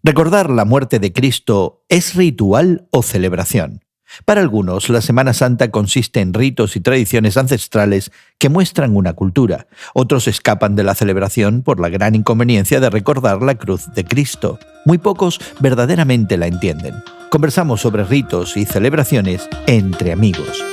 Recordar la muerte de Cristo es ritual o celebración. Para algunos, la Semana Santa consiste en ritos y tradiciones ancestrales que muestran una cultura. Otros escapan de la celebración por la gran inconveniencia de recordar la cruz de Cristo. Muy pocos verdaderamente la entienden. Conversamos sobre ritos y celebraciones entre amigos.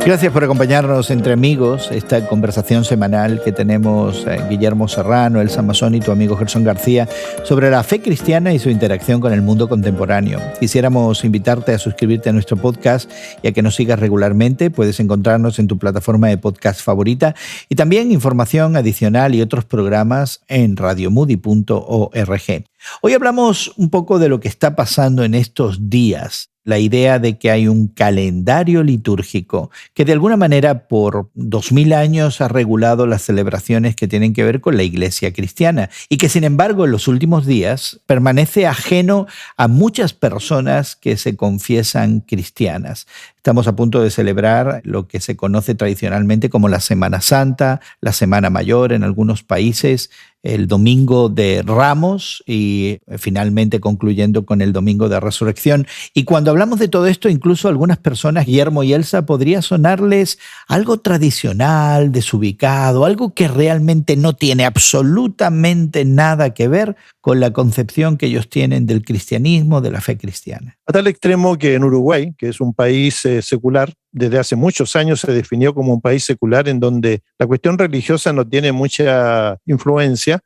Gracias por acompañarnos entre amigos, esta conversación semanal que tenemos Guillermo Serrano, Elsa Mazón y tu amigo Gerson García sobre la fe cristiana y su interacción con el mundo contemporáneo. Quisiéramos invitarte a suscribirte a nuestro podcast y a que nos sigas regularmente. Puedes encontrarnos en tu plataforma de podcast favorita y también información adicional y otros programas en radiomoody.org. Hoy hablamos un poco de lo que está pasando en estos días. La idea de que hay un calendario litúrgico que de alguna manera por 2000 años ha regulado las celebraciones que tienen que ver con la Iglesia cristiana y que sin embargo en los últimos días permanece ajeno a muchas personas que se confiesan cristianas. Estamos a punto de celebrar lo que se conoce tradicionalmente como la Semana Santa, la Semana Mayor en algunos países, el Domingo de Ramos y finalmente concluyendo con el Domingo de Resurrección. Y cuando hablamos de todo esto, incluso a algunas personas, Guillermo y Elsa, podría sonarles algo tradicional, desubicado, algo que realmente no tiene absolutamente nada que ver con la concepción que ellos tienen del cristianismo, de la fe cristiana. A tal extremo que en Uruguay, que es un país secular, desde hace muchos años se definió como un país secular en donde la cuestión religiosa no tiene mucha influencia.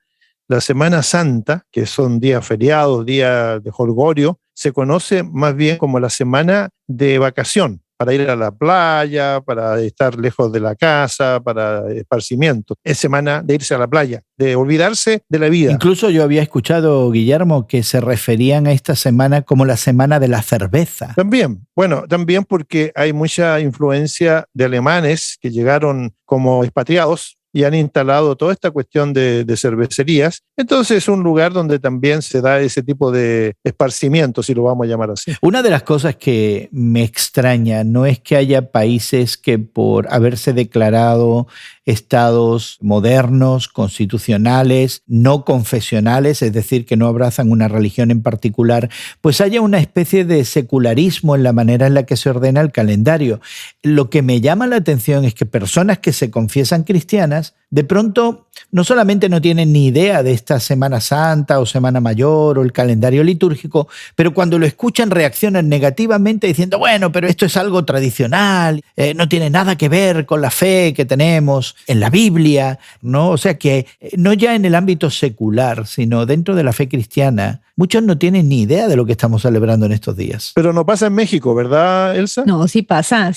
La Semana Santa, que son días feriados, días de jolgorio, se conoce más bien como la semana de vacación, para ir a la playa, para estar lejos de la casa, para esparcimiento. Es semana de irse a la playa, de olvidarse de la vida. Incluso yo había escuchado, Guillermo, que se referían a esta semana como la semana de la cerveza. También porque hay mucha influencia de alemanes que llegaron como expatriados y han instalado toda esta cuestión de cervecerías. Entonces es un lugar donde también se da ese tipo de esparcimiento, si lo vamos a llamar así. Una de las cosas que me extraña no es que haya países que por haberse declarado estados modernos, constitucionales, no confesionales, es decir, que no abrazan una religión en particular, pues haya una especie de secularismo en la manera en la que se ordena el calendario. Lo que me llama la atención es que personas que se confiesan cristianas, de pronto no solamente no tienen ni idea de esta Semana Santa o Semana Mayor o el calendario litúrgico, pero cuando lo escuchan reaccionan negativamente diciendo, bueno, pero esto es algo tradicional, no tiene nada que ver con la fe que tenemos en la Biblia, ¿no? O sea que no ya en el ámbito secular, sino dentro de la fe cristiana, muchos no tienen ni idea de lo que estamos celebrando en estos días. Pero no pasa en México, ¿verdad, Elsa? No, sí pasa,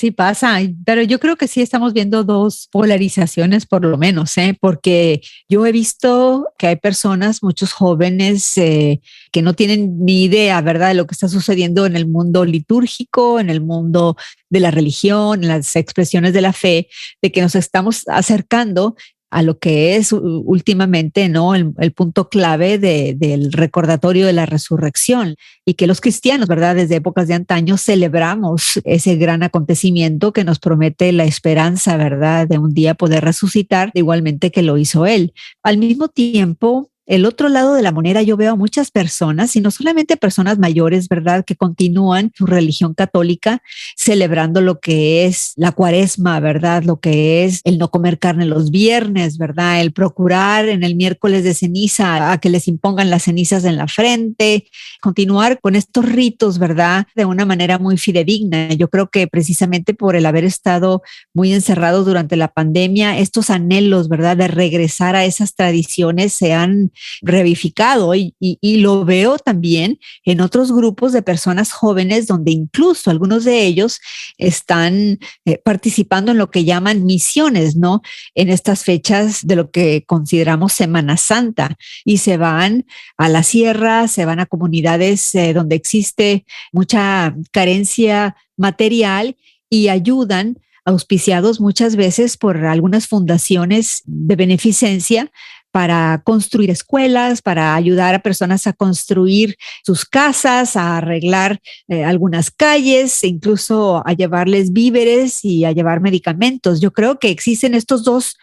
pero yo creo que sí estamos viendo dos polarizaciones por lo menos, porque yo he visto que hay personas, muchos jóvenes que no tienen ni idea, ¿verdad?, de lo que está sucediendo en el mundo litúrgico, en el mundo de la religión, en las expresiones de la fe, de que nos estamos acercando a lo que es últimamente, ¿no?, el punto clave del recordatorio de la resurrección, y que los cristianos, ¿verdad?, desde épocas de antaño celebramos ese gran acontecimiento que nos promete la esperanza, ¿verdad?, de un día poder resucitar, igualmente que lo hizo él. Al mismo tiempo, el otro lado de la moneda, yo veo a muchas personas, y no solamente personas mayores, ¿verdad?, que continúan su religión católica celebrando lo que es la cuaresma, ¿verdad?, lo que es el no comer carne los viernes, ¿verdad?, el procurar en el miércoles de ceniza a que les impongan las cenizas en la frente, continuar con estos ritos, ¿verdad?, de una manera muy fidedigna. Yo creo que precisamente por el haber estado muy encerrados durante la pandemia, estos anhelos, ¿verdad?, de regresar a esas tradiciones se han revivificado y lo veo también en otros grupos de personas jóvenes donde incluso algunos de ellos están participando en lo que llaman misiones, ¿no?, en estas fechas de lo que consideramos Semana Santa, y se van a la sierra, se van a comunidades donde existe mucha carencia material y ayudan, auspiciados muchas veces por algunas fundaciones de beneficencia, para construir escuelas, para ayudar a personas a construir sus casas, a arreglar algunas calles, e incluso a llevarles víveres y a llevar medicamentos. Yo creo que existen estos dos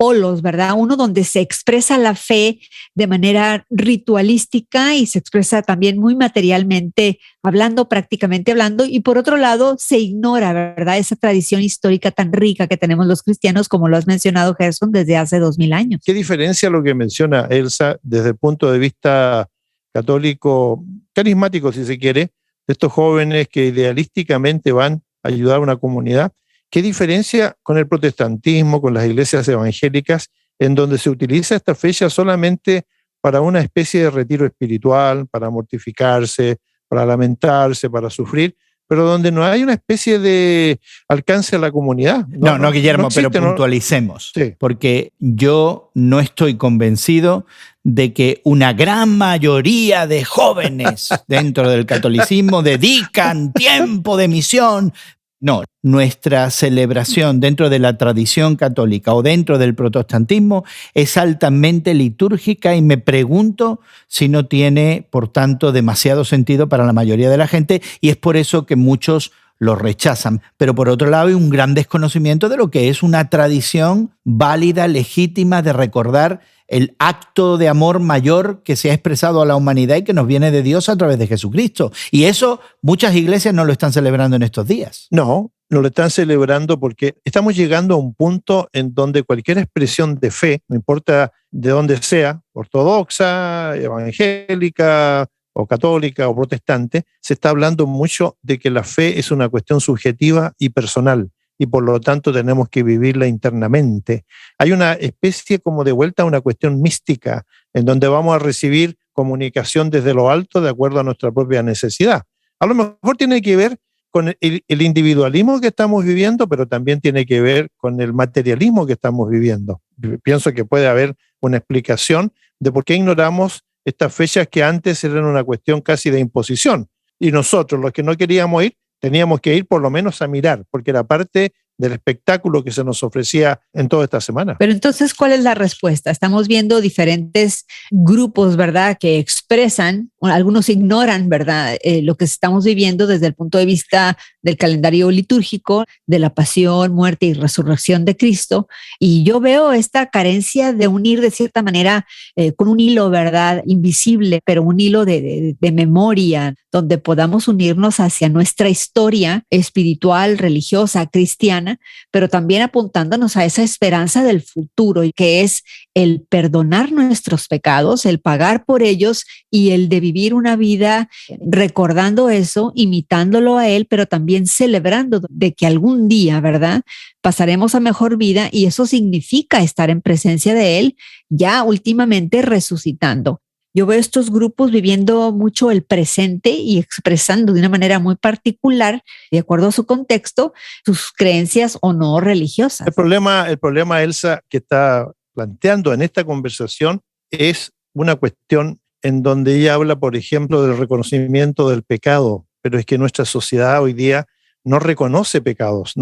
polos, ¿verdad? Uno donde se expresa la fe de manera ritualística y se expresa también muy materialmente hablando, prácticamente hablando, y por otro lado se ignora, ¿verdad? Esa tradición histórica tan rica que tenemos los cristianos, como lo has mencionado, Gerson, desde hace 2000 años. ¿Qué diferencia lo que menciona Elsa desde el punto de vista católico, carismático si se quiere, de estos jóvenes que idealísticamente van a ayudar a una comunidad? ¿Qué diferencia con el protestantismo, con las iglesias evangélicas, en donde se utiliza esta fecha solamente para una especie de retiro espiritual, para mortificarse, para lamentarse, para sufrir, pero donde no hay una especie de alcance a la comunidad? No, Guillermo, no existe, pero puntualicemos, sí. Porque yo no estoy convencido de que una gran mayoría de jóvenes dentro del catolicismo dedican tiempo de misión. No, nuestra celebración dentro de la tradición católica o dentro del protestantismo es altamente litúrgica y me pregunto si no tiene, por tanto, demasiado sentido para la mayoría de la gente y es por eso que muchos lo rechazan. Pero por otro lado hay un gran desconocimiento de lo que es una tradición válida, legítima de recordar el acto de amor mayor que se ha expresado a la humanidad y que nos viene de Dios a través de Jesucristo. Y eso muchas iglesias no lo están celebrando en estos días. No lo están celebrando porque estamos llegando a un punto en donde cualquier expresión de fe, no importa de dónde sea, ortodoxa, evangélica o católica o protestante, se está hablando mucho de que la fe es una cuestión subjetiva y personal. Y por lo tanto tenemos que vivirla internamente. Hay una especie como de vuelta a una cuestión mística, en donde vamos a recibir comunicación desde lo alto de acuerdo a nuestra propia necesidad. A lo mejor tiene que ver con el individualismo que estamos viviendo, pero también tiene que ver con el materialismo que estamos viviendo. Pienso que puede haber una explicación de por qué ignoramos estas fechas que antes eran una cuestión casi de imposición. Y nosotros, los que no queríamos ir, teníamos que ir por lo menos a mirar, porque era parte del espectáculo que se nos ofrecía en toda esta semana. Pero entonces, ¿cuál es la respuesta? Estamos viendo diferentes grupos, ¿verdad?, que expresan, algunos ignoran, ¿verdad?, lo que estamos viviendo desde el punto de vista del calendario litúrgico, de la pasión, muerte y resurrección de Cristo. Y yo veo esta carencia de unir de cierta manera con un hilo, ¿verdad?, invisible, pero un hilo de memoria, donde podamos unirnos hacia nuestra historia espiritual, religiosa, cristiana, pero también apuntándonos a esa esperanza del futuro, que es el perdonar nuestros pecados, el pagar por ellos y el de vivir una vida recordando eso, imitándolo a Él, pero también celebrando de que algún día, ¿verdad?, pasaremos a mejor vida y eso significa estar en presencia de Él, ya últimamente resucitando. Yo veo estos grupos viviendo mucho el presente y expresando de una manera muy particular, de acuerdo a su contexto, sus creencias o no religiosas. El problema, Elsa, que está planteando en esta conversación es una cuestión en donde ella habla, por ejemplo, del reconocimiento del pecado, pero es que nuestra sociedad hoy día no reconoce pecados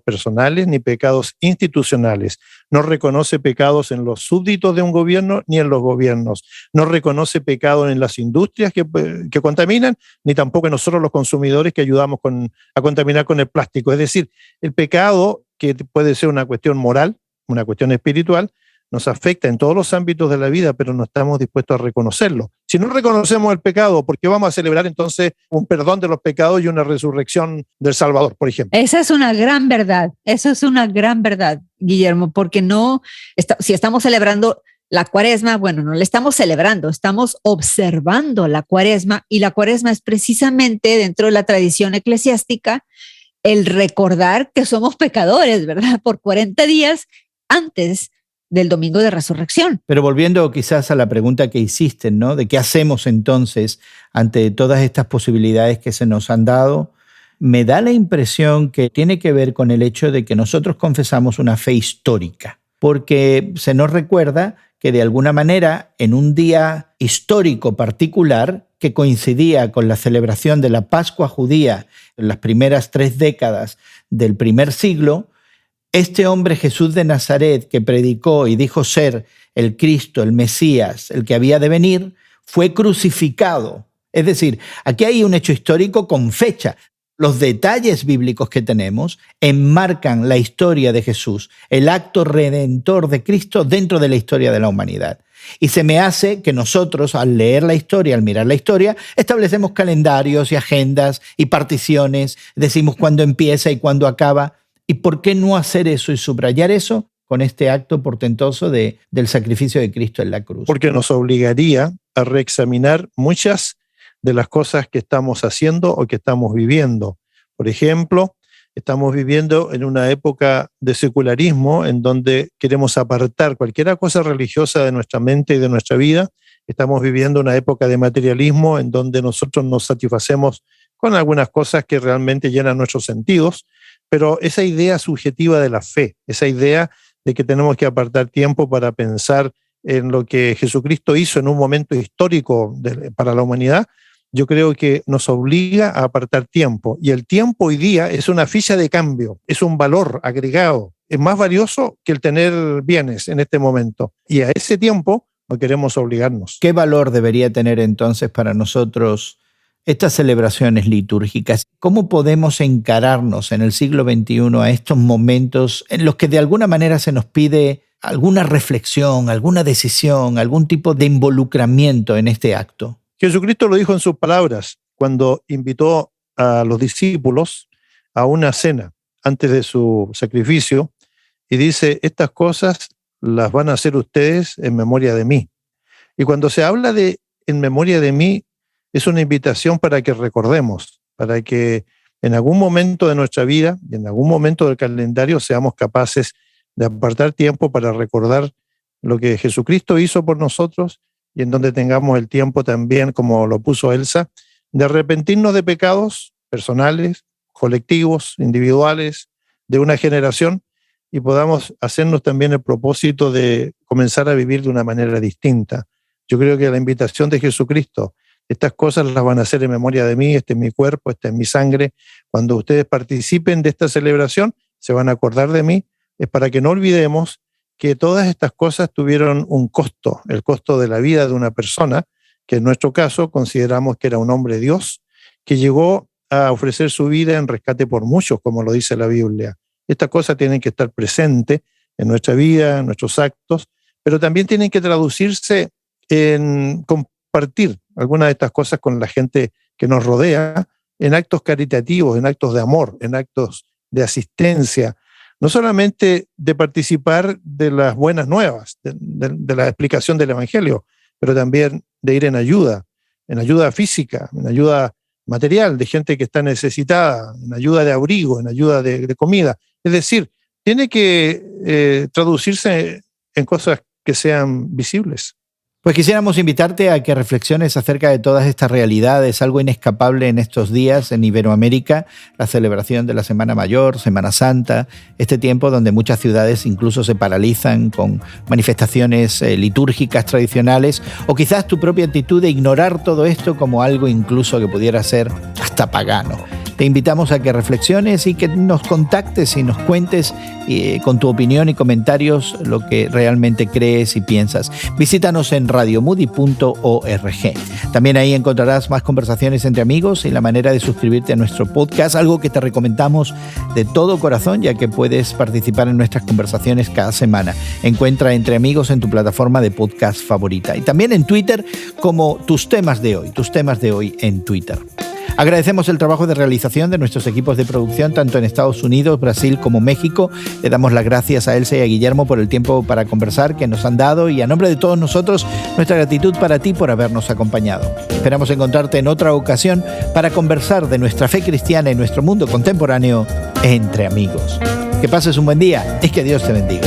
personales ni pecados institucionales, no reconoce pecados en los súbditos de un gobierno ni en los gobiernos, no reconoce pecado en las industrias que contaminan, ni tampoco en nosotros los consumidores que ayudamos a contaminar con el plástico. Es decir, el pecado, que puede ser una cuestión moral, una cuestión espiritual, nos afecta en todos los ámbitos de la vida, pero no estamos dispuestos a reconocerlo. Si no reconocemos el pecado, ¿por qué vamos a celebrar entonces un perdón de los pecados y una resurrección del Salvador, por ejemplo? Esa es una gran verdad, Guillermo, porque si estamos celebrando la Cuaresma, bueno, no la estamos celebrando, estamos observando la Cuaresma, y la Cuaresma es precisamente, dentro de la tradición eclesiástica, el recordar que somos pecadores, ¿verdad?, por 40 días antes del domingo de resurrección. Pero volviendo quizás a la pregunta que hiciste, ¿no?, de qué hacemos entonces ante todas estas posibilidades que se nos han dado, me da la impresión que tiene que ver con el hecho de que nosotros confesamos una fe histórica, porque se nos recuerda que de alguna manera en un día histórico particular que coincidía con la celebración de la Pascua judía en las primeras 3 décadas del primer siglo, Este hombre Jesús de Nazaret, que predicó y dijo ser el Cristo, el Mesías, el que había de venir, fue crucificado. Es decir, aquí hay un hecho histórico con fecha. Los detalles bíblicos que tenemos enmarcan la historia de Jesús, el acto redentor de Cristo dentro de la historia de la humanidad. Y se me hace que nosotros, al leer la historia, al mirar la historia, establecemos calendarios y agendas y particiones, decimos cuándo empieza y cuándo acaba. ¿Y por qué no hacer eso y subrayar eso con este acto portentoso del sacrificio de Cristo en la cruz? Porque nos obligaría a reexaminar muchas de las cosas que estamos haciendo o que estamos viviendo. Por ejemplo, estamos viviendo en una época de secularismo en donde queremos apartar cualquier cosa religiosa de nuestra mente y de nuestra vida. Estamos viviendo una época de materialismo en donde nosotros nos satisfacemos con algunas cosas que realmente llenan nuestros sentidos, pero esa idea subjetiva de la fe, esa idea de que tenemos que apartar tiempo para pensar en lo que Jesucristo hizo en un momento histórico para la humanidad, yo creo que nos obliga a apartar tiempo. Y el tiempo hoy día es una ficha de cambio, es un valor agregado, es más valioso que el tener bienes en este momento. Y a ese tiempo no queremos obligarnos. ¿Qué valor debería tener entonces para nosotros estas celebraciones litúrgicas? ¿Cómo podemos encararnos en el siglo XXI a estos momentos en los que de alguna manera se nos pide alguna reflexión, alguna decisión, algún tipo de involucramiento en este acto? Jesucristo lo dijo en sus palabras cuando invitó a los discípulos a una cena antes de su sacrificio y dice, estas cosas las van a hacer ustedes en memoria de mí. Y cuando se habla de en memoria de mí, es una invitación para que recordemos, para que en algún momento de nuestra vida y en algún momento del calendario seamos capaces de apartar tiempo para recordar lo que Jesucristo hizo por nosotros y en donde tengamos el tiempo también, como lo puso Elsa, de arrepentirnos de pecados personales, colectivos, individuales, de una generación y podamos hacernos también el propósito de comenzar a vivir de una manera distinta. Yo creo que la invitación de Jesucristo, estas cosas las van a hacer en memoria de mí, este es mi cuerpo, esta es mi sangre. Cuando ustedes participen de esta celebración, se van a acordar de mí, es para que no olvidemos que todas estas cosas tuvieron un costo, el costo de la vida de una persona, que en nuestro caso consideramos que era un hombre Dios, que llegó a ofrecer su vida en rescate por muchos, como lo dice la Biblia. Estas cosas tienen que estar presentes en nuestra vida, en nuestros actos, pero también tienen que traducirse en compartir algunas de estas cosas con la gente que nos rodea, en actos caritativos, en actos de amor, en actos de asistencia, no solamente de participar de las buenas nuevas, de la explicación del Evangelio, pero también de ir en ayuda física, en ayuda material, de gente que está necesitada, en ayuda de abrigo, en ayuda de comida. Es decir, tiene que traducirse en cosas que sean visibles. Pues quisiéramos invitarte a que reflexiones acerca de todas estas realidades, algo inescapable en estos días en Iberoamérica, la celebración de la Semana Mayor, Semana Santa, este tiempo donde muchas ciudades incluso se paralizan con manifestaciones litúrgicas tradicionales, o quizás tu propia actitud de ignorar todo esto como algo incluso que pudiera ser hasta pagano. Te invitamos a que reflexiones y que nos contactes y nos cuentes con tu opinión y comentarios lo que realmente crees y piensas. Visítanos en radiomoody.org. También ahí encontrarás más conversaciones entre amigos y la manera de suscribirte a nuestro podcast, algo que te recomendamos de todo corazón, ya que puedes participar en nuestras conversaciones cada semana. Encuentra Entre Amigos en tu plataforma de podcast favorita y también en Twitter como tus temas de hoy en Twitter. Agradecemos el trabajo de realización de nuestros equipos de producción, tanto en Estados Unidos, Brasil como México. Le damos las gracias a Elsa y a Guillermo por el tiempo para conversar que nos han dado y a nombre de todos nosotros, nuestra gratitud para ti por habernos acompañado. Esperamos encontrarte en otra ocasión para conversar de nuestra fe cristiana y nuestro mundo contemporáneo entre amigos. Que pases un buen día y que Dios te bendiga.